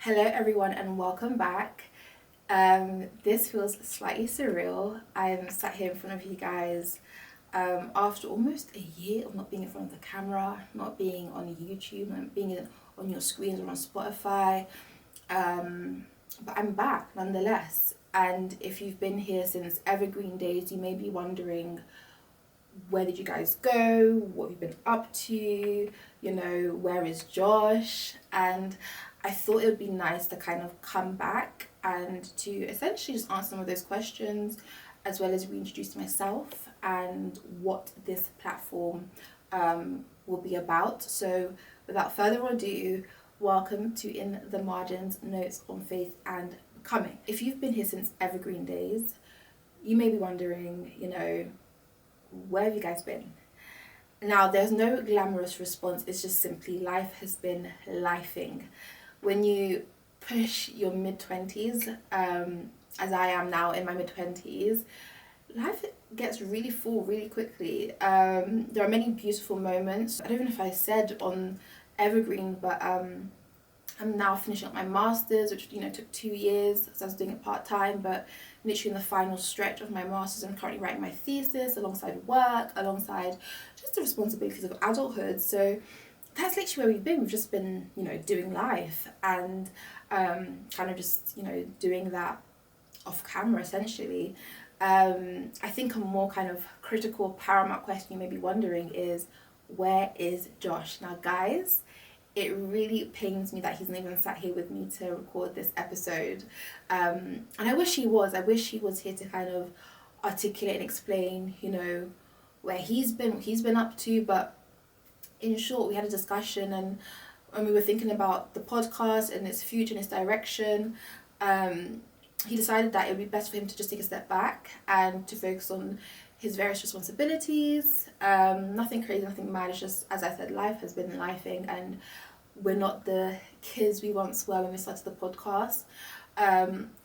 Hello everyone and welcome back. This feels slightly surreal. I'm sat here in front of you guys after almost a year of not being in front of the camera, not being on YouTube, not being on your screens or on Spotify. But I'm back nonetheless. And if you've been here since Evergreen days, you may be wondering, where did you guys go? What have you been up to? Where is Josh? And I thought it would be nice to kind of come back and to essentially just answer some of those questions, as well as reintroduce myself and what this platform will be about. So without further ado, welcome to In the Margins, Notes on Faith and Becoming. If you've been here since Evergreen days, you may be wondering, where have you guys been? Now, there's no glamorous response. It's just simply life has been lifing. When you push your mid-20s, as I am now in my mid-20s, life gets really full really quickly. There are many beautiful moments. I don't know if I said on Evergreen, but I'm now finishing up my master's, which took 2 years, so I was doing it part-time, but literally in the final stretch of my master's. I'm currently writing my thesis alongside work, alongside just the responsibilities of adulthood. So that's literally where we've been. We've just been, doing life and kind of just, doing that off camera essentially. I think a more kind of critical, paramount question you may be wondering is, where is Josh? Now, guys, it really pains me that he's not even sat here with me to record this episode. And I wish he was. I wish he was here to kind of articulate and explain, where he's been, what he's been up to. But in short, we had a discussion, and when we were thinking about the podcast and its future and its direction, he decided that it would be best for him to just take a step back and to focus on his various responsibilities. Nothing crazy, nothing mad. It's just, as I said, life has been lifing, and we're not the kids we once were when we started the podcast.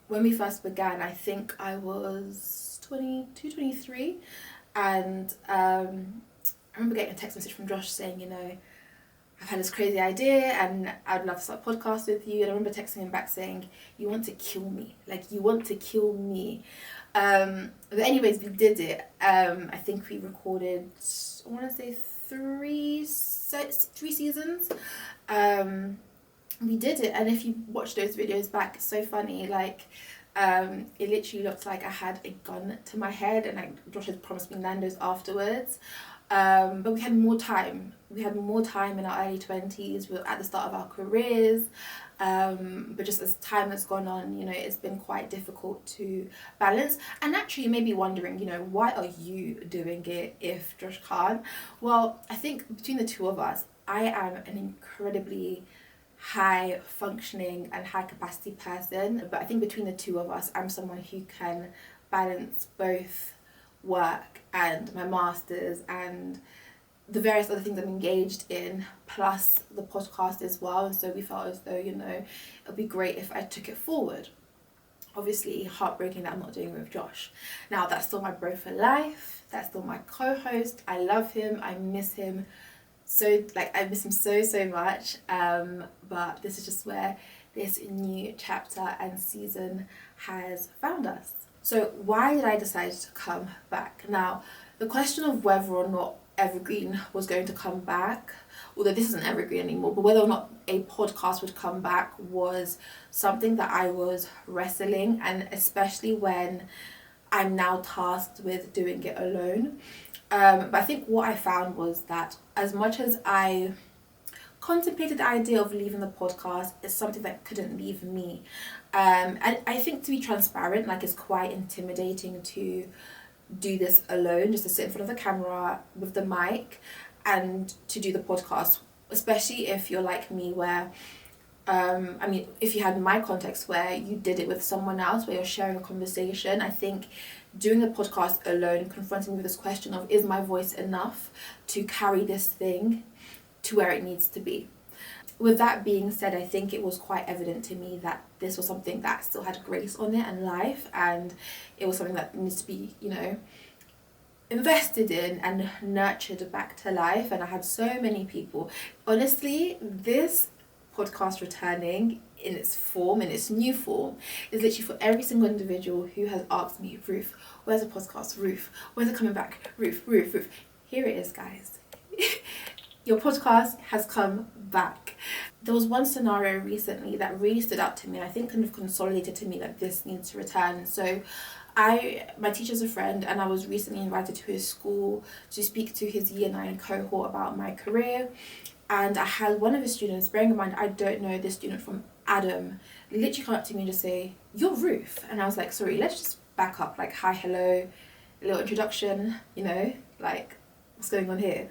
When we first began, I think I was 22, 23, and I remember getting a text message from Josh saying, I've had this crazy idea and I'd love to start a podcast with you. And I remember texting him back saying, you want to kill me. You want to kill me. But anyways, we did it. I think we recorded, I want to say 3 seasons. We did it. And if you watch those videos back, it's so funny. It literally looked like I had a gun to my head, and Josh had promised me Nando's afterwards. But we had more time. We had more time in our early 20s. We were at the start of our careers. But just as time has gone on, it's been quite difficult to balance. And naturally, you may be wondering, why are you doing it if Josh can't? Well, I think between the two of us, I am an incredibly high functioning and high capacity person. But I think between the two of us, I'm someone who can balance both work and my masters and the various other things I'm engaged in, plus the podcast as well. And so we felt as though, it would be great if I took it forward. Obviously, heartbreaking that I'm not doing it with Josh. Now, that's still my bro for life. That's still my co-host. I love him. I miss him. I miss him so much. But this is just where this new chapter and season has found us. So why did I decide to come back? Now, the question of whether or not Evergreen was going to come back, although this isn't Evergreen anymore, but whether or not a podcast would come back was something that I was wrestling, and especially when I'm now tasked with doing it alone. But I think what I found was that as much as I contemplated the idea of leaving the podcast, it's something that couldn't leave me. And I think, to be transparent, it's quite intimidating to do this alone, just to sit in front of the camera with the mic and to do the podcast, especially if you're like me, where if you had my context where you did it with someone else, where you're sharing a conversation. I think doing the podcast alone, confronting me with this question of, is my voice enough to carry this thing to where it needs to be? With that being said, I think it was quite evident to me that this was something that still had grace on it and life, and it was something that needs to be, invested in and nurtured back to life. And I had so many people. Honestly, this podcast returning in its form, in its new form, is literally for every single individual who has asked me, Ruth, where's the podcast? Ruth, where's it coming back? Ruth. Here it is, guys. Your podcast has come back. There was one scenario recently that really stood out to me, and I think kind of consolidated to me that this needs to return. So my teacher's a friend, and I was recently invited to his school to speak to his year 9 cohort about my career. And I had one of his students, bearing in mind I don't know this student from Adam, literally come up to me and just say, "You're Ruth." And I was like, sorry, let's just back up, like, hi, hello, a little introduction, like, what's going on here?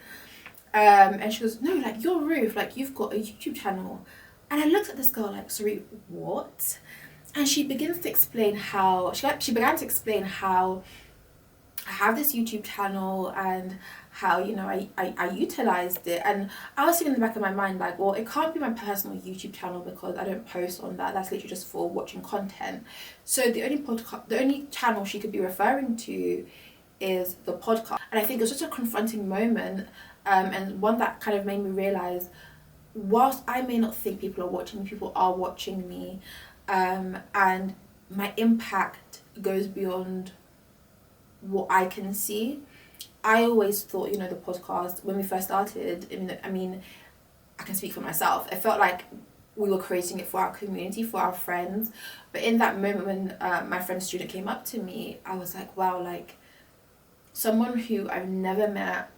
And she goes, "No, like, you're Ruth, like, you've got a YouTube channel." And I looked at this girl like, sorry, what? And she begins to explain how, she began to explain how I have this YouTube channel and how, I utilized it. And I was thinking in the back of my mind, like, well, it can't be my personal YouTube channel because I don't post on that. That's literally just for watching content. So the only channel she could be referring to is the podcast. And I think it was just a confronting moment, and one that kind of made me realize, whilst I may not think people are watching me, people are watching me, and my impact goes beyond what I can see. I always thought, the podcast, when we first started, I mean, I can speak for myself. It felt like we were creating it for our community, for our friends. But in that moment when my friend's student came up to me, I was like, wow, like, someone who I've never met,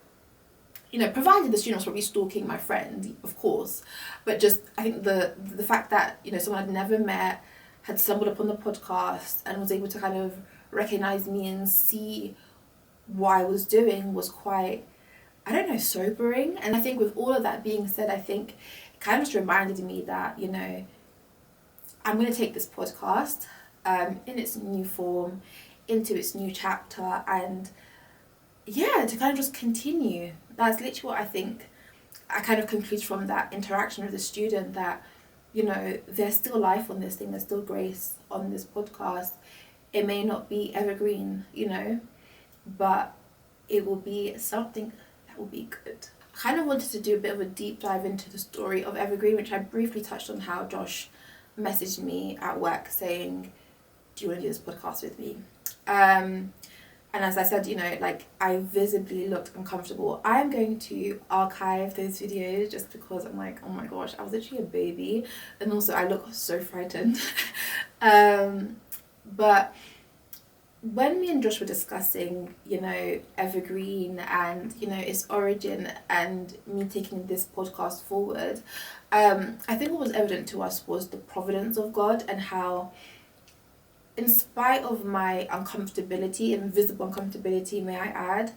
provided the student was probably stalking my friend, of course, but just, I think the fact that, someone I'd never met had stumbled upon the podcast and was able to kind of recognize me and see what I was doing was quite, sobering. And I think with all of that being said, I think it kind of just reminded me that, I'm going to take this podcast in its new form, into its new chapter, and to kind of just continue. That's literally what I think I kind of conclude from that interaction with the student, that, there's still life on this thing, there's still grace on this podcast. It may not be evergreen, but it will be something that will be good. I kind of wanted to do a bit of a deep dive into the story of Evergreen, which I briefly touched on how Josh messaged me at work saying, "Do you want to do this podcast with me?" And as I said, I visibly looked uncomfortable. I'm going to archive those videos just because I'm like, oh my gosh, I was literally a baby. And also I look so frightened. But when me and Josh were discussing, Evergreen and, its origin and me taking this podcast forward, I think what was evident to us was the providence of God, and how, in spite of my uncomfortability, invisible uncomfortability, may I add,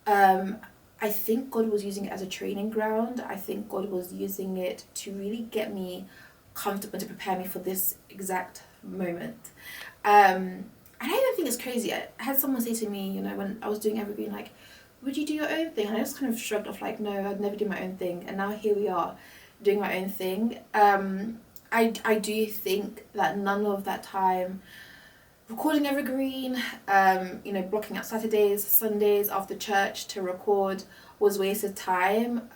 I think God was using it as a training ground. I think God was using it to really get me comfortable, to prepare me for this exact moment. And I even think it's crazy. I had someone say to me, when I was doing Evergreen, like, would you do your own thing? And I just kind of shrugged off, like, no, I'd never do my own thing. And now here we are doing my own thing. I do think that none of that time recording Evergreen, blocking out Saturdays, Sundays after church to record was wasted time.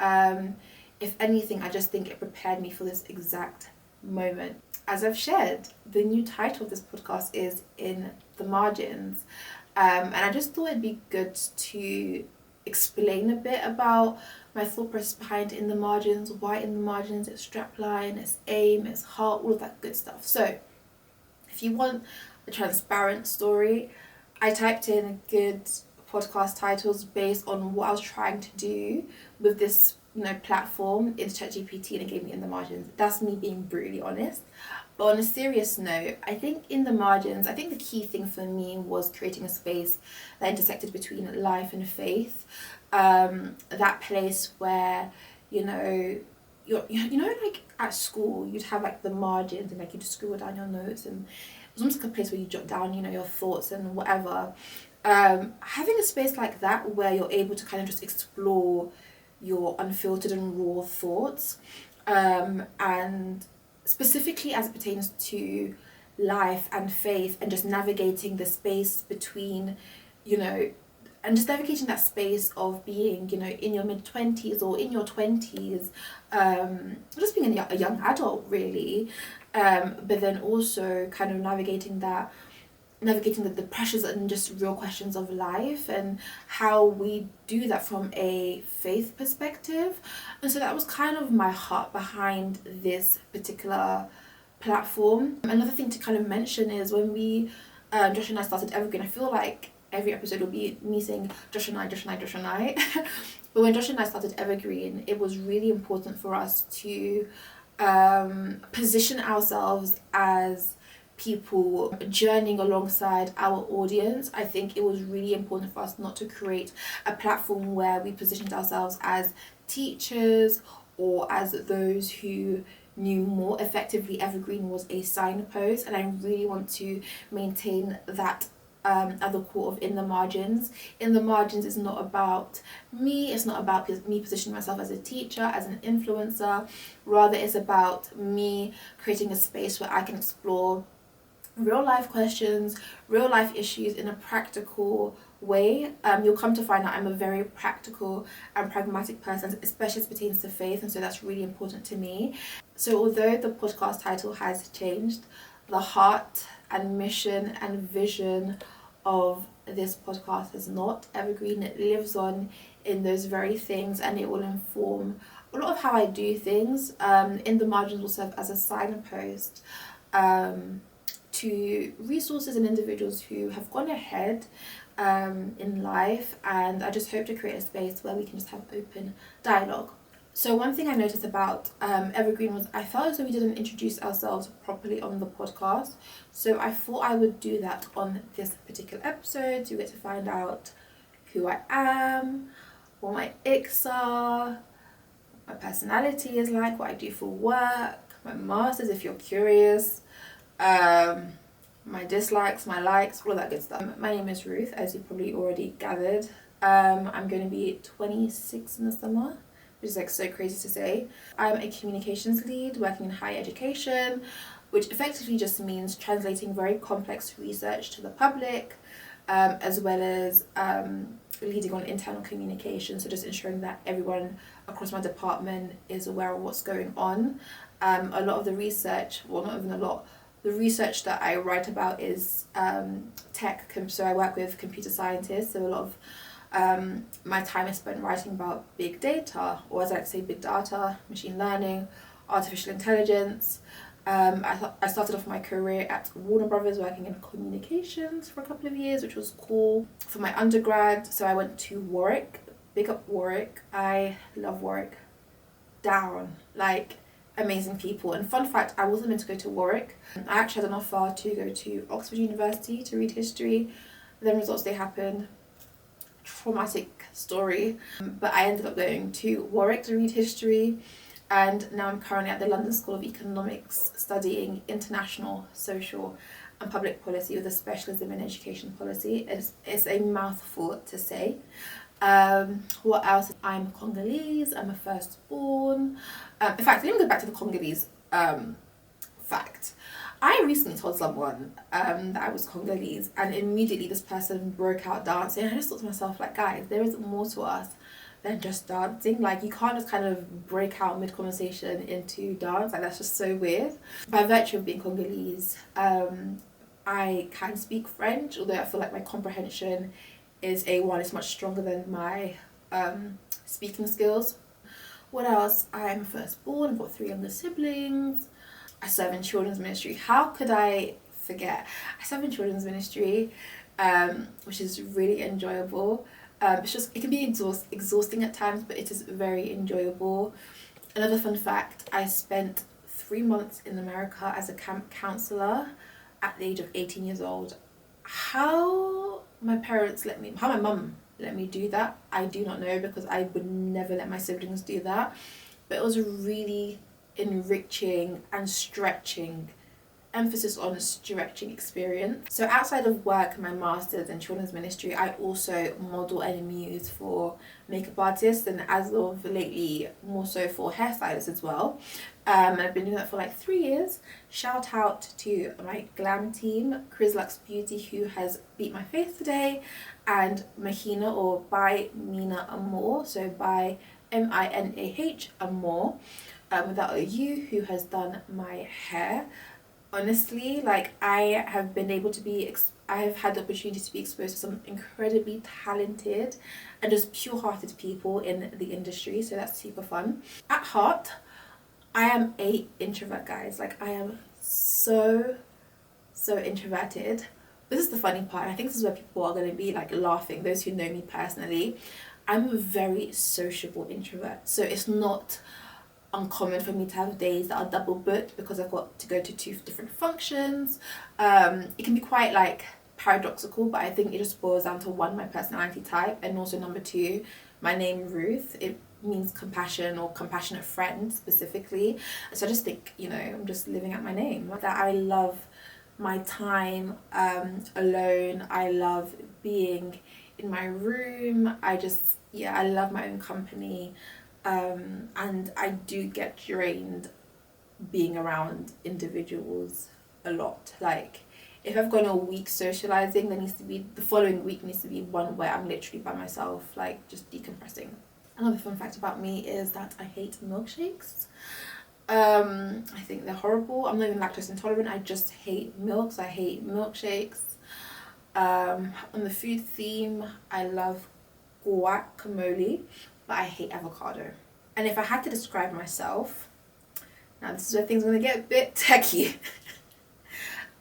If anything, I just think it prepared me for this exact moment. As I've shared, the new title of this podcast is In the Margins. And I just thought it'd be good to explain a bit about my thought process behind In the Margins, why In the Margins, its strapline, its aim, its heart, all of that good stuff. So if you want a transparent story, I typed in good podcast titles based on what I was trying to do with this platform into ChatGPT, and it gave me In the Margins. That's me being brutally honest. But on a serious note, I think In the Margins, I think the key thing for me was creating a space that intersected between life and faith. That place where, you're like at school, you'd have like the margins and like you'd scribble down your notes, and it was almost like a place where you jot down, your thoughts and whatever. Having a space like that where you're able to kind of just explore your unfiltered and raw thoughts, and specifically as it pertains to life and faith, and just navigating the space between, and just navigating that space of being, you know, in your mid-20s or in your 20s, just being a young adult really, but then also kind of navigating the pressures and just real questions of life, and how we do that from a faith perspective. And so that was kind of my heart behind this particular platform. Another thing to kind of mention is when we Josh and I started Evergreen, I feel like every episode will be me saying Josh and I. But when Josh and I started Evergreen, it was really important for us to position ourselves as people journeying alongside our audience. I think it was really important for us not to create a platform where we positioned ourselves as teachers or as those who knew more. Effectively, Evergreen was a signpost, and I really want to maintain that at the core of In the Margins. In the Margins is not about me, it's not about me positioning myself as a teacher, as an influencer. Rather, it's about me creating a space where I can explore real life questions, real life issues in a practical way. You'll come to find out I'm a very practical and pragmatic person, especially as it pertains to faith, and so that's really important to me. So although the podcast title has changed, the heart and mission and vision of this podcast is not. Evergreen, it lives on in those very things, and it will inform a lot of how I do things. In the Margins will serve as a signpost to resources and individuals who have gone ahead in life, and I just hope to create a space where we can just have open dialogue. So one thing I noticed about Evergreen was I felt as though we didn't introduce ourselves properly on the podcast. So I thought I would do that on this particular episode. You get to find out who I am, what my icks are, what my personality is like, what I do for work, my masters if you're curious, my dislikes, my likes, all that good stuff. My name is Ruth, as you probably already gathered. I'm going to be 26 in the summer, which is like so crazy to say. I'm a communications lead working in higher education, which effectively just means translating very complex research to the public, as well as leading on internal communication, so just ensuring that everyone across my department is aware of what's going on. A lot of the research, well, not even a lot, the research that I write about is tech, so I work with computer scientists, so a lot of my time is spent writing about big data, or as I like to say, big data, machine learning, artificial intelligence. I started off my career at Warner Brothers working in communications for a couple of years, which was cool. For my undergrad, so I went to Warwick. Big up Warwick. I love Warwick. Down. Like, amazing people. And fun fact, I wasn't meant to go to Warwick. I actually had an offer to go to Oxford University to read history. Then results day happened. Traumatic story. But I ended up going to Warwick to read history. And now I'm currently at the London School of Economics studying international, social and public policy with a specialism in education policy. It's a mouthful to say. What else? I'm Congolese, I'm a firstborn. In fact, let me go back to the Congolese fact. I recently told someone that I was Congolese, and immediately this person broke out dancing. I just thought to myself, like, guys, there is more to us than just dancing. Like, you can't just kind of break out mid-conversation into dance. Like, that's just so weird. By virtue of being Congolese, I can speak French, although I feel like my comprehension is A1. It's much stronger than my speaking skills. What else? I'm firstborn. I've got 3 younger siblings. I serve in children's ministry. How could I forget? I serve in children's ministry, which is really enjoyable. It can be exhausting at times, but it is very enjoyable. Another fun fact, I spent 3 months in America as a camp counselor at the age of 18 years old. How my mum let me do that, I do not know, because I would never let my siblings do that. But it was a really enriching and stretching emphasis on stretching experience. So outside of work, my master's in children's ministry, I also model and muse for makeup artists, and as of lately, more so for hairstylists as well. I've been doing that for like 3 years. Shout out to my glam team, Crislux Beauty, who has beat my face today, and Mahina, or by Mina Amor, so by Minah Amor, without a U, who has done my hair. Honestly, like, I have been able to be, I have had the opportunity to be exposed to some incredibly talented and just pure-hearted people in the industry, so that's super fun. At heart, I am a introvert, guys. Like, I am so introverted. This is the funny part. I think this is where people are going to be like laughing, those who know me personally. I'm a very sociable introvert, so it's not uncommon for me to have days that are double booked because I've got to go to 2 different functions. It can be quite like paradoxical, but I think it just boils down to 1, my personality type, and also number 2, my name Ruth. It means compassion or compassionate friend specifically. So I just think, you know, I'm just living out my name. That I love my time alone. I love being in my room. I love my own company. And I do get drained being around individuals a lot. Like, if I've gone a week socializing, the following week needs to be one where I'm literally by myself, like, just decompressing. Another fun fact about me is that I hate milkshakes. I think they're horrible. I'm not even lactose intolerant. I just hate milks. I hate milkshakes. On the food theme, I love guacamole, but I hate avocado. And if I had to describe myself, now this is where things are going to get a bit techie.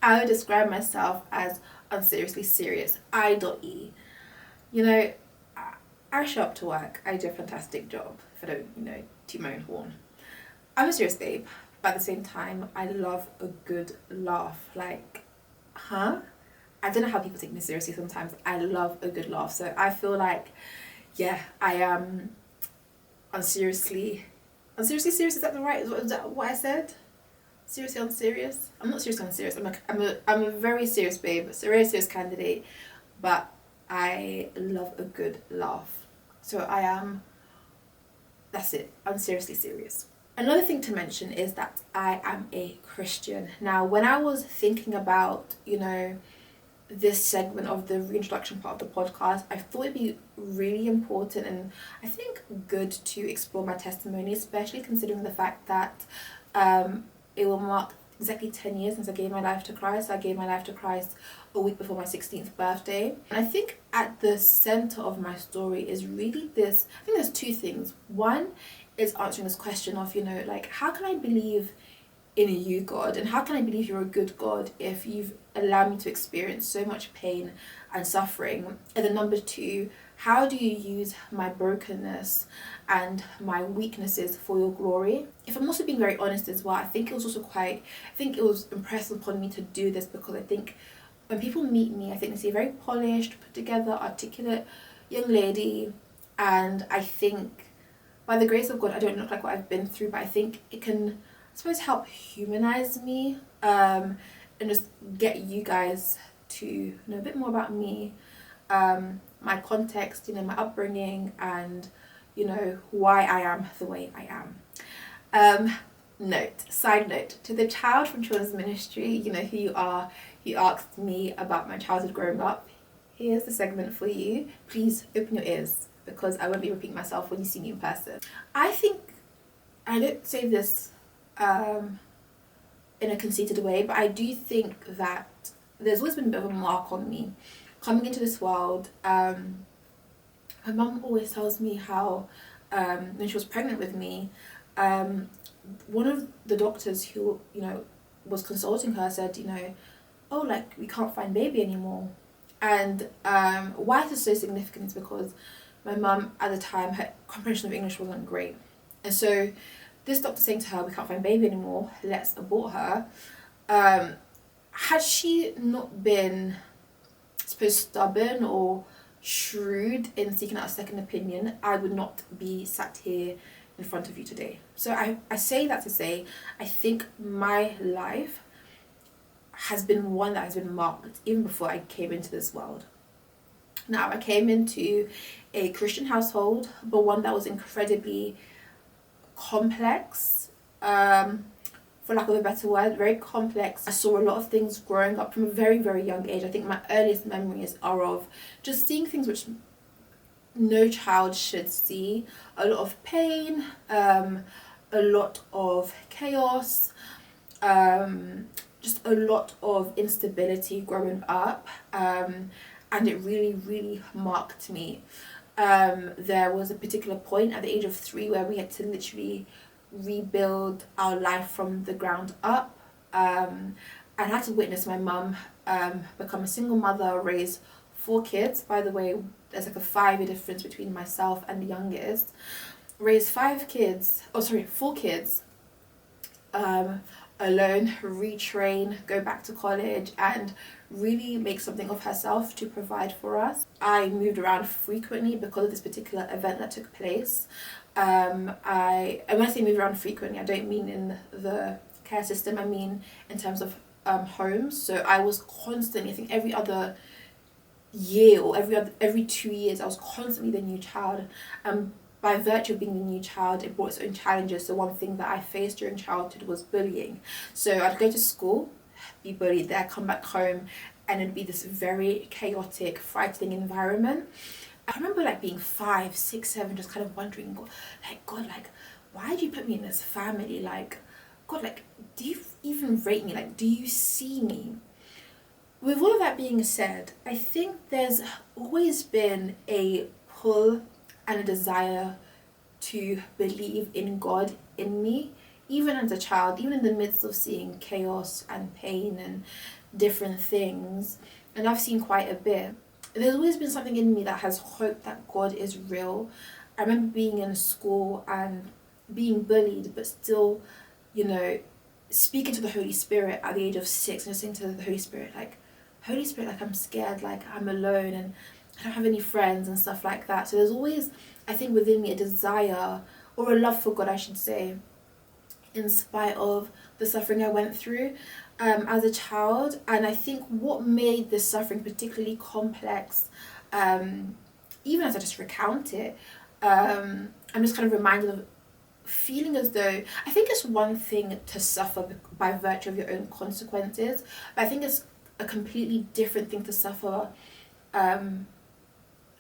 I would describe myself as unseriously serious. I.E. You know, I show up to work. I do a fantastic job, if I don't, you know, toot my own horn. I'm a serious babe, but at the same time, I love a good laugh. Like, I don't know how people take me seriously sometimes. I love a good laugh. So I feel like, yeah, I am unseriously serious. Is that what I said? Seriously unserious? I'm not seriously unserious. I'm a very serious babe. It's a very serious candidate, but I love a good laugh. So I am, that's it, unseriously serious. Another thing to mention is that I am a Christian. Now, when I was thinking about, you know, this segment of the reintroduction part of the podcast, I thought it'd be really important and I think good to explore my testimony, especially considering the fact that it will mark exactly 10 years since I gave my life to Christ. I gave my life to Christ a week before my 16th birthday. And I think at the center of my story is really this, I think there's 2 things. One is answering this question of, you know, like, how can I believe in you, God, and how can I believe you're a good God if you've allowed me to experience so much pain and suffering? And then number 2, how do you use my brokenness and my weaknesses for your glory? If I'm also being very honest as well, I think it was impressed upon me to do this because I think when people meet me, I think they see a very polished, put together, articulate young lady, and I think by the grace of God, I don't look like what I've been through, but I think it can, I suppose, help humanize me and just get you guys to know a bit more about me, my context, you know, my upbringing, and, you know, why I am the way I am. Side note, to the child from children's ministry, you know who you are, you asked me about my childhood growing up. Here's the segment for you. Please open your ears because I won't be repeating myself when you see me in person. I think, I don't say this in a conceited way, but I do think that there's always been a bit of a mark on me coming into this world. My mum always tells me how when she was pregnant with me, one of the doctors who, you know, was consulting her said, you know, oh, like, we can't find baby anymore. And why this is so significant is because my mum at the time, her comprehension of English wasn't great, and so this doctor saying to her, we can't find baby anymore, let's abort her, had she not been, I suppose, stubborn or shrewd in seeking out a second opinion, I would not be sat here in front of you today. So I say that to say, I think my life has been one that has been marked even before I came into this world. Now, I came into a Christian household, but one that was incredibly complex, for lack of a better word, very complex. I saw a lot of things growing up from a very, very young age. I think my earliest memories are of just seeing things which no child should see. A lot of pain, a lot of chaos, just a lot of instability growing up, and it really, really marked me. There was a particular point at the age of 3 where we had to literally rebuild our life from the ground up. And I had to witness my mum become a single mother, raise 4 kids. By the way, there's like a 5-year difference between myself and the youngest. Raise 4 kids, alone, retrain, go back to college, and really make something of herself to provide for us. I moved around frequently because of this particular event that took place. And when I say move around frequently, I don't mean in the care system, I mean in terms of homes. So I was constantly, I think every other year or every 2 years, I was constantly the new child. By virtue of being the new child, it brought its own challenges. So one thing that I faced during childhood was bullying. So I'd go to school, be bullied there, come back home, and it'd be this very chaotic, frightening environment. I remember like being 5, 6, 7, just kind of wondering, God, why did you put me in this family? Like, God, like, do you even rate me? Like, do you see me? With all of that being said, I think there's always been a pull and a desire to believe in God in me, even as a child, even in the midst of seeing chaos and pain and different things, and I've seen quite a bit. There's always been something in me that has hope that God is real. I remember being in school and being bullied, but still, speaking to the Holy Spirit at the age of 6 and just saying to the Holy Spirit, like, Holy Spirit, like, I'm scared, like, I'm alone and I don't have any friends and stuff like that. So there's always, I think, within me a desire, or a love for God, I should say, in spite of the suffering I went through as a child. And I think what made this suffering particularly complex, even as I just recount it, I'm just kind of reminded of feeling as though, I think it's one thing to suffer by virtue of your own consequences, but I think it's a completely different thing to suffer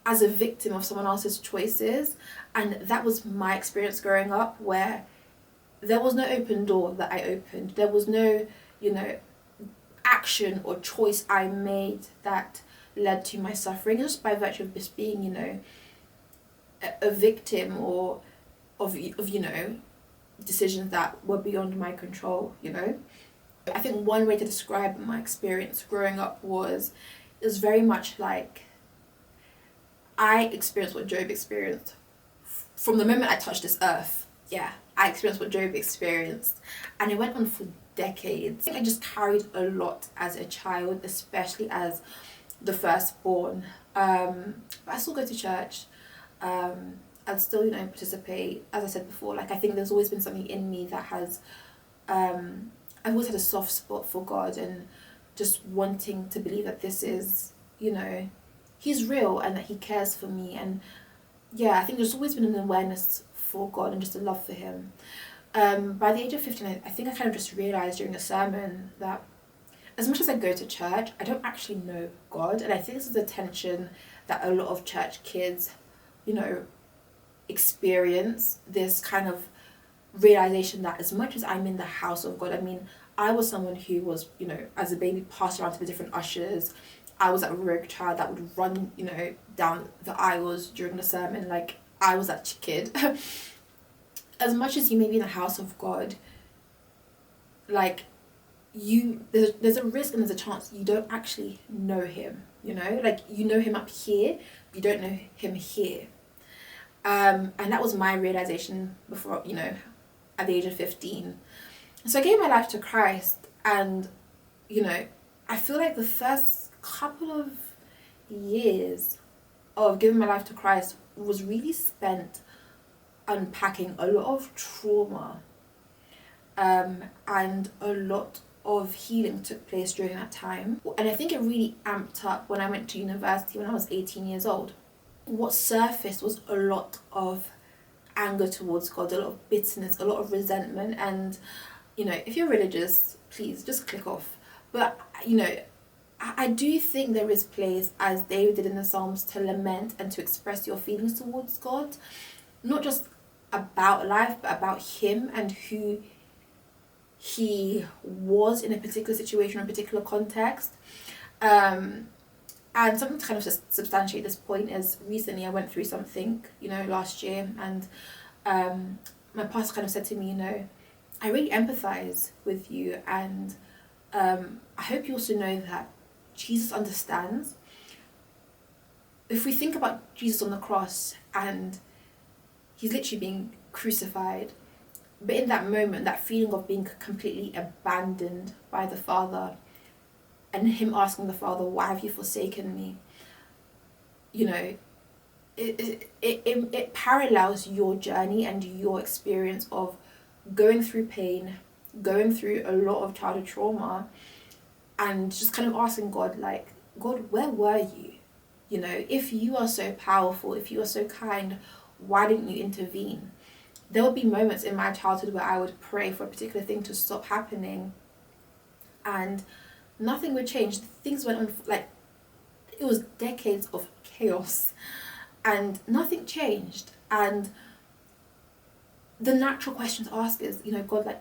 as a victim of someone else's choices. And that was my experience growing up, where there was no open door that I opened. There was no, action or choice I made that led to my suffering, just by virtue of just being, a victim or of decisions that were beyond my control, I think one way to describe my experience growing up was, it was very much like I experienced what Job experienced from the moment I touched this earth. Yeah, I experienced what Job experienced, and it went on for decades. I just carried a lot as a child, especially as the firstborn. But I still go to church. I'd still, participate. As I said before, like, I think there's always been something in me that has, I've always had a soft spot for God, and just wanting to believe that this is, He's real and that He cares for me. And yeah, I think there's always been an awareness for God and just a love for Him. By the age of 15, I think I kind of just realised during a sermon that as much as I go to church, I don't actually know God. And I think this is a tension that a lot of church kids, experience, this kind of realisation that as much as I'm in the house of God, I mean, I was someone who was, as a baby, passed around to the different ushers. I was that rogue child that would run, down the aisles during the sermon. Like, I was that kid. As much as you may be in the house of God, like, there's a risk and there's a chance you don't actually know Him, Like, you know Him up here, but you don't know Him here. And that was my realisation before, at the age of 15. So I gave my life to Christ, and, I feel like the first couple of years of giving my life to Christ was really spent unpacking a lot of trauma, and a lot of healing took place during that time. And I think it really amped up when I went to university when I was 18 years old. What surfaced was a lot of anger towards God, a lot of bitterness, a lot of resentment. And, you know, if you're religious, please just click off. But, you know, I do think there is place, as David did in the Psalms, to lament and to express your feelings towards God. Not just about life, but about him and who he was in a particular situation or a particular context. And something to kind of just substantiate this point is recently I went through something, you know, last year, and my pastor kind of said to me, you know, I really empathize with you, and I hope you also know that Jesus understands. If we think about Jesus on the cross and he's literally being crucified, but in that moment, that feeling of being completely abandoned by the Father and him asking the Father, why have you forsaken me? You know, it parallels your journey and your experience of going through pain, going through a lot of childhood trauma, and just kind of asking God, like, God, where were you? You know, if you are so powerful, if you are so kind, why didn't you intervene? There would be moments in my childhood where I would pray for a particular thing to stop happening, and nothing would change. Things went on, like, it was decades of chaos, and nothing changed. And the natural question to ask is, you know, God, like,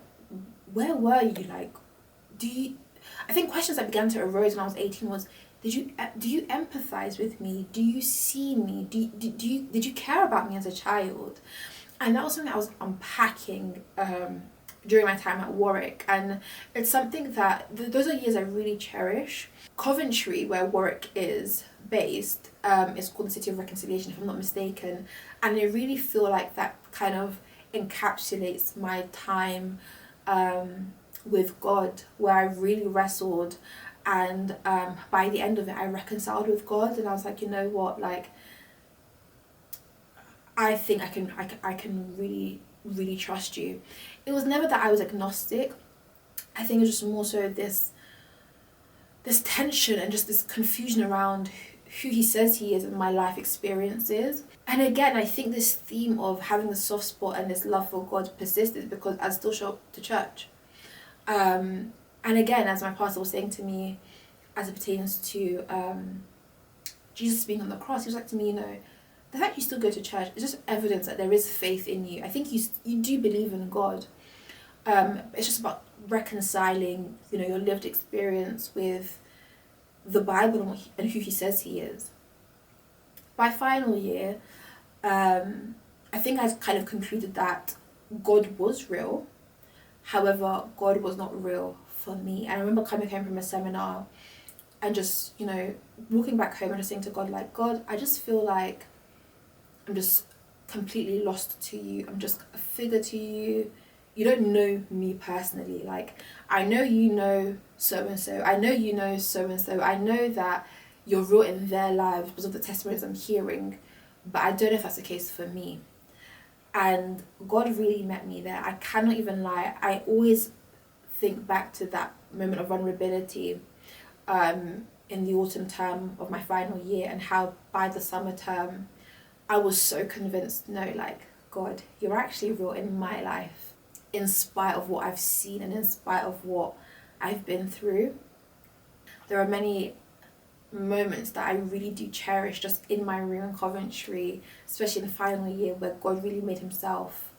where were you? Like, I think questions that began to arise when I was 18 was, do you empathize with me? Do you see me? Did you care about me as a child? And that was something I was unpacking during my time at Warwick, and it's something that those are years I really cherish. Coventry, where Warwick is based, is called the City of Reconciliation, if I'm not mistaken, and I really feel like that kind of encapsulates my time with God, where I really wrestled, and by the end of it I reconciled with God, and I was like, you know what, like, I think I can really, really trust you. It was never that I was agnostic. I think it was just more so this tension and just this confusion around who he says he is and my life experiences. And again, I think this theme of having a soft spot and this love for God persisted because I still show up to church. And again, as my pastor was saying to me, as it pertains to Jesus being on the cross, he was like to me, you know, the fact you still go to church is just evidence that there is faith in you. I think you do believe in God. It's just about reconciling, you know, your lived experience with the Bible and who he says he is. By final year, I think I kind of concluded that God was real. However, God was not real for me. And I remember coming home from a seminar and just, you know, walking back home and just saying to God, like, God, I just feel like I'm just completely lost to you. I'm just a figure to you. You don't know me personally. Like, I know you know so-and-so. I know you know so-and-so. I know that you're real in their lives because of the testimonies I'm hearing. But I don't know if that's the case for me. And God really met me there. I cannot even lie. I always think back to that moment of vulnerability in the autumn term of my final year, and how by the summer term, I was so convinced, no, like, God, you're actually real in my life, in spite of what I've seen and in spite of what I've been through. There are many moments that I really do cherish just in my room in Coventry, especially in the final year, where God really made himself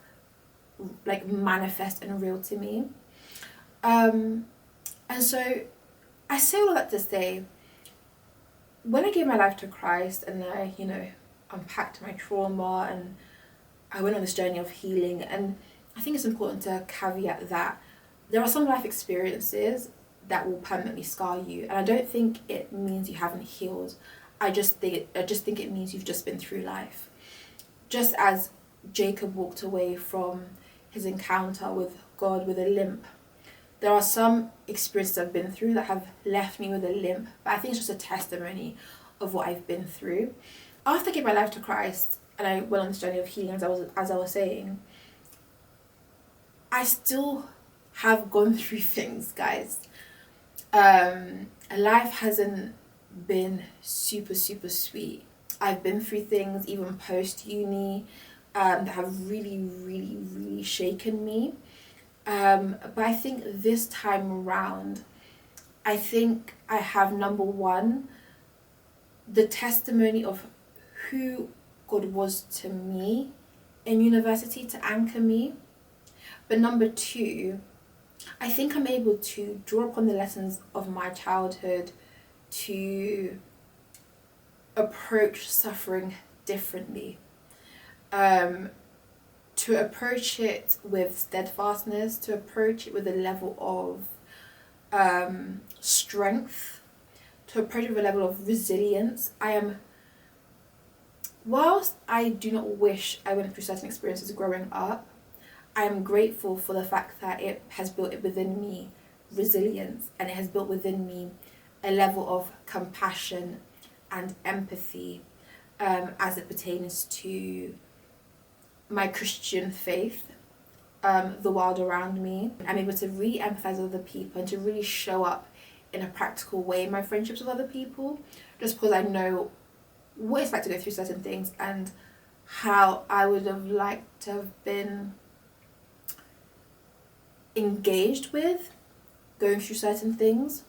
like manifest and real to me. And so I say all that to say, when I gave my life to Christ and I, you know, unpacked my trauma and I went on this journey of healing, and I think it's important to caveat that there are some life experiences that will permanently scar you, and I don't think it means you haven't healed. I just think it means you've just been through life. Just as Jacob walked away from his encounter with God with a limp, there are some experiences I've been through that have left me with a limp, but I think it's just a testimony of what I've been through. After I gave my life to Christ and I went on this journey of healing, as I was saying, I still have gone through things, guys. Life hasn't been super, super sweet. I've been through things even post uni that have really, really, really shaken me. But I think this time around, I think I have, number one, the testimony of who God was to me in university to anchor me. But number two, I think I'm able to draw upon the lessons of my childhood to approach suffering differently. To approach it with steadfastness, to approach it with a level of strength, to approach it with a level of resilience. Whilst I do not wish I went through certain experiences growing up, I am grateful for the fact that it has built it within me resilience, and it has built within me a level of compassion and empathy as it pertains to my Christian faith, the world around me. I'm able to really empathize with other people and to really show up in a practical way in my friendships with other people, just because I know what it's like to go through certain things and how I would have liked to have been engaged with going through certain things.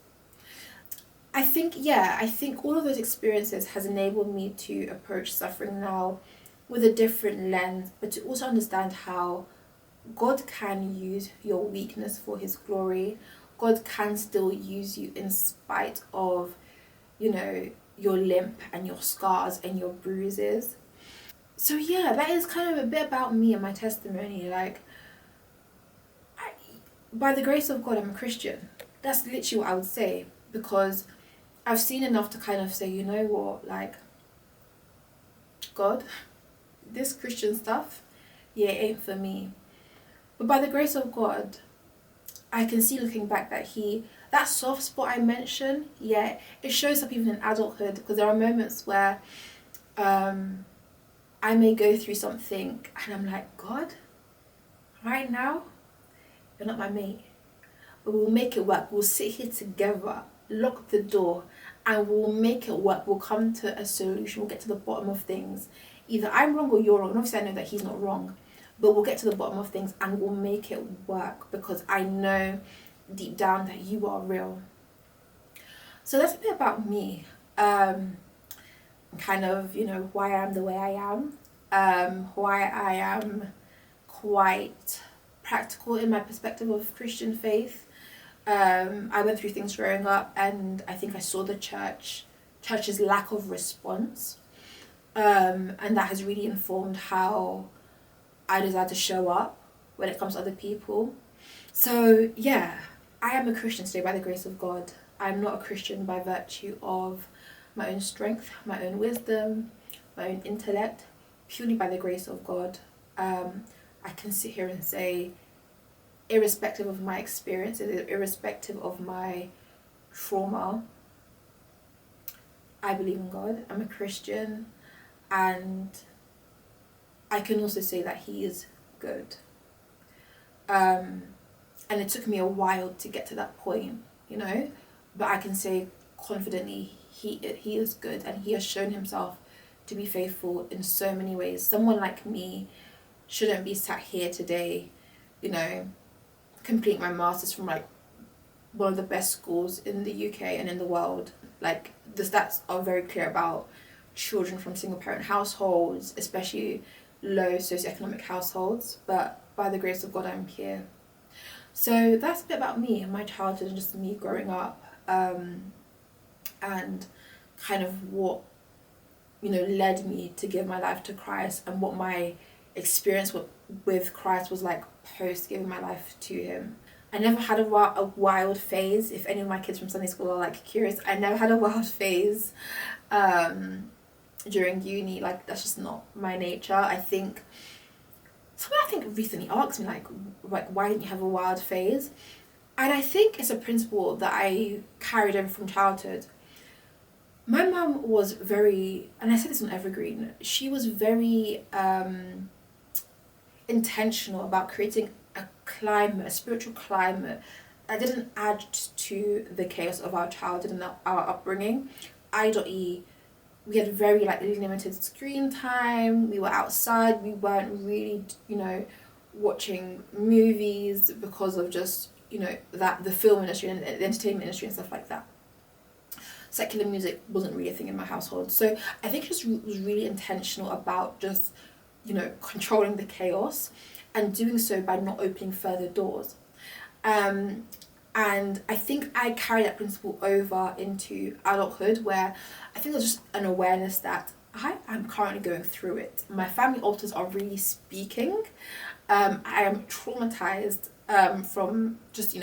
I think all of those experiences has enabled me to approach suffering now with a different lens, but to also understand how God can use your weakness for his glory. God can still use you in spite of, your limp and your scars and your bruises. So yeah, that is kind of a bit about me and my testimony. By the grace of God, I'm a Christian. That's literally what I would say, because I've seen enough to kind of say, you know what, God, this Christian stuff, yeah, it ain't for me. But by the grace of God, I can see looking back that soft spot I mentioned, yeah, it shows up even in adulthood, because there are moments where I may go through something and I'm like, God, right now, you're not my mate. But we'll make it work. We'll sit here together, lock the door, and we'll make it work. We'll come to a solution. We'll get to the bottom of things. Either I'm wrong or you're wrong. And obviously I know that he's not wrong. But we'll get to the bottom of things and we'll make it work, because I know deep down that you are real. So that's a bit about me. Kind of, why I am the way I am. Why I am quite practical in my perspective of Christian faith. I went through things growing up, and I think I saw the church's lack of response. And that has really informed how I desire to show up when it comes to other people. So yeah, I am a Christian today by the grace of God. I'm not a Christian by virtue of my own strength, my own wisdom, my own intellect, purely by the grace of God. I can sit here and say, irrespective of my experiences, irrespective of my trauma, I believe in God. I'm a Christian, and I can also say that he is good. And it took me a while to get to that point, but I can say confidently he is good, and he has shown himself to be faithful in so many ways. Someone like me shouldn't be sat here today, completing my master's from one of the best schools in the UK and in the world. The stats are very clear about children from single parent households, especially low socioeconomic households, but by the grace of God I'm here. So that's a bit about me and my childhood and just me growing up, and kind of what led me to give my life to Christ, and what my experience with Christ was like post giving my life to him. I never had a wild phase. If any of my kids from Sunday school are curious, I never had a wild phase during uni. That's just not my nature. I think someone recently asked me why didn't you have a wild phase? And I think it's a principle that I carried over from childhood. My mum was very, and I said this on Evergreen, she was very intentional about creating a spiritual climate didn't add to the chaos of our childhood and our upbringing. I.e., we had very like limited screen time. We were outside. We weren't really, watching movies because of just, that the film industry and the entertainment industry and stuff like that. Secular music wasn't really a thing in my household. So I think it just was really intentional about just, controlling the chaos and doing so by not opening further doors. And I think I carried that principle over into adulthood, where I think there's just an awareness that I am currently going through it. My family altars are really speaking. I am traumatized from just,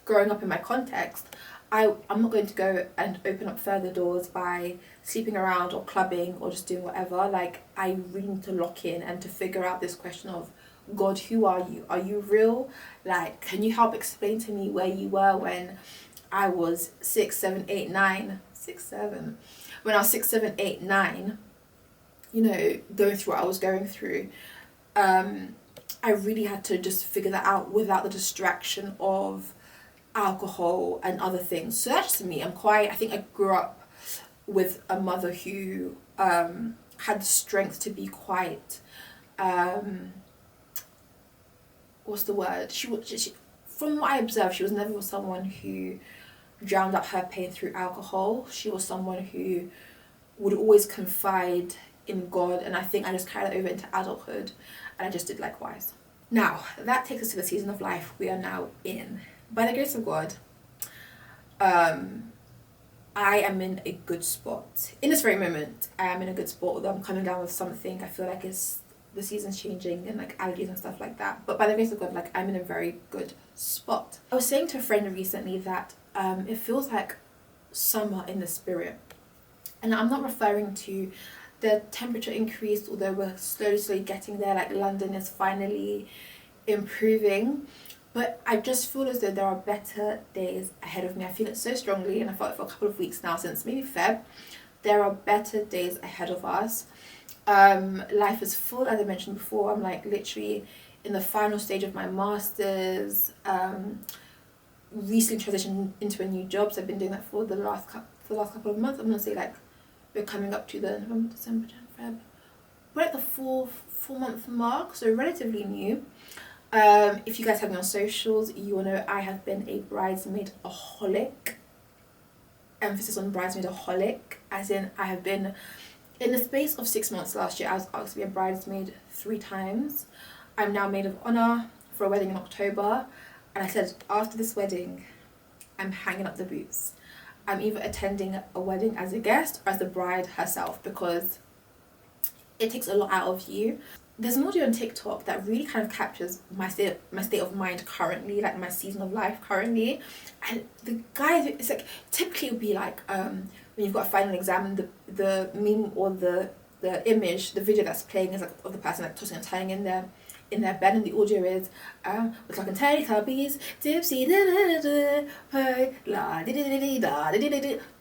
growing up in my context. I'm not going to go and open up further doors by sleeping around or clubbing or just doing whatever. Like, I really need to lock in and to figure out this question of, God, who are you? Are you real? Like, can you help explain to me where you were when I was 6, 7, 8, 9? 6, 7. When I was 6, 7, 8, 9, going through what I was going through. I really had to just figure that out without the distraction of alcohol and other things. So that's just me. I think I grew up with a mother who had the strength to be quite, what's the word? She from what I observed, she was never someone who drowned out her pain through alcohol. She was someone who would always confide in God, and I think I just carried that over into adulthood, and I just did likewise. Now, that takes us to the season of life we are now in. By the grace of God, I am in a good spot. In this very moment, I am in a good spot, although I'm coming down with something. I feel like the season's changing and like allergies and stuff like that. But by the grace of God, like, I'm in a very good spot. I was saying to a friend recently that it feels like summer in the spirit. And I'm not referring to the temperature increase, although we're slowly getting there. Like, London is finally improving. But I just feel as though there are better days ahead of me. I feel it so strongly, and I felt it for a couple of weeks now, since maybe Feb. There are better days ahead of us. Life is full, as I mentioned before. I'm like literally in the final stage of my master's. Recently transitioned into a new job, so I've been doing that for the last couple of months. I'm gonna say like we're coming up to the November, December, January, Feb. We're at the four-month mark, so relatively new. If you guys have me on socials, you will know I have been a bridesmaid-aholic. Emphasis on bridesmaid-aholic, as in I have been, in the space of 6 months last year, I was asked to be a bridesmaid 3 times. I'm now maid of honour for a wedding in October, and I said after this wedding, I'm hanging up the boots. I'm either attending a wedding as a guest or as the bride herself, because it takes a lot out of you. There's an audio on TikTok that really kind of captures my state of mind currently, like my season of life currently. And the guy, it's like, typically it would be like when you've got a final exam, and the meme or the image, the video that's playing is like of the person like tossing and turning in their bed, and the audio is we're talking Teletubbies, tipsy,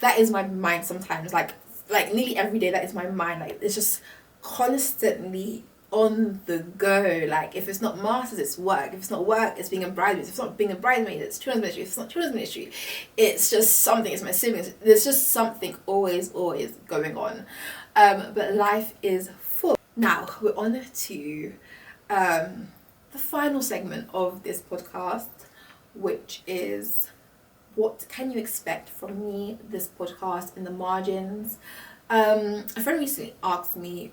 that is my mind sometimes, like nearly every day. That is my mind. Like, it's just constantly on the go. Like, if it's not masters, it's work. If it's not work, it's being a bridesmaid. If it's not being a bridesmaid, it's children's ministry. If it's not children's ministry, it's just something. It's my siblings. There's just something always going on. But life is full. Now we're on to the final segment of this podcast, which is what can you expect from me, this podcast, in the margins. A friend recently asked me,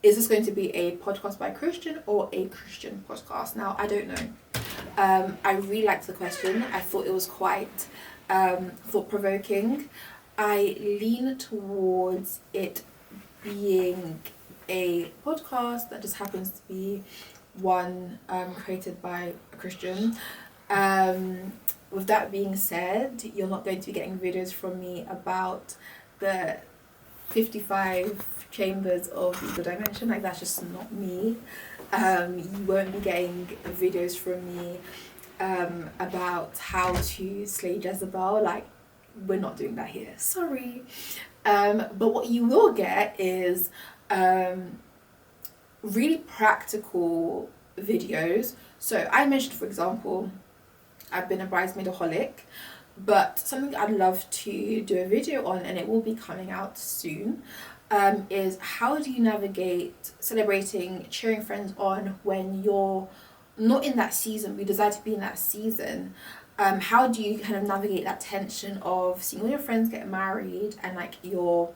is this going to be a podcast by a Christian or a Christian podcast? Now, I don't know. I really liked the question. I thought it was quite thought-provoking. I lean towards it being a podcast that just happens to be one created by a Christian. With that being said, you're not going to be getting videos from me about the 55 chambers of Eagle Dimension. Like, that's just not me. You won't be getting videos from me about how to slay Jezebel. Like, we're not doing that here, sorry. But what you will get is really practical videos. So I mentioned, for example, I've been a bridesmaidaholic, but something I'd love to do a video on, and it will be coming out soon, is how do you navigate celebrating, cheering friends on when you're not in that season, but you desire to be in that season. How do you kind of navigate that tension of seeing all your friends get married and like you're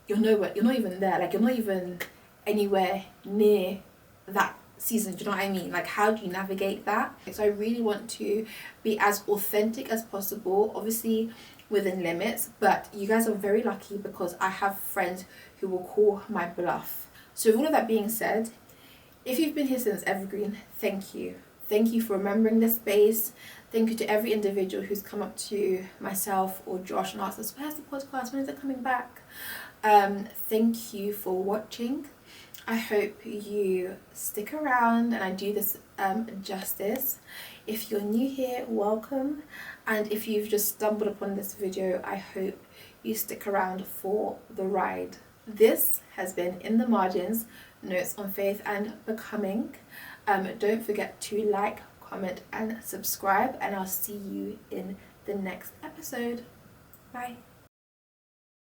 nowhere, you're not even there, like you're not even anywhere near that season, do you know what I mean? Like, how do you navigate that? So I really want to be as authentic as possible, obviously within limits, but you guys are very lucky because I have friends who will call my bluff. So with all of that being said, if you've been here since Evergreen, thank you. Thank you for remembering this space. Thank you to every individual who's come up to myself or Josh and asked us, where's the podcast? When is it coming back? Thank you for watching. I hope you stick around and I do this justice. If you're new here, welcome. And if you've just stumbled upon this video, I hope you stick around for the ride. This has been In the Margins, Notes on Faith and Becoming. Don't forget to like, comment and subscribe, and I'll see you in the next episode. Bye.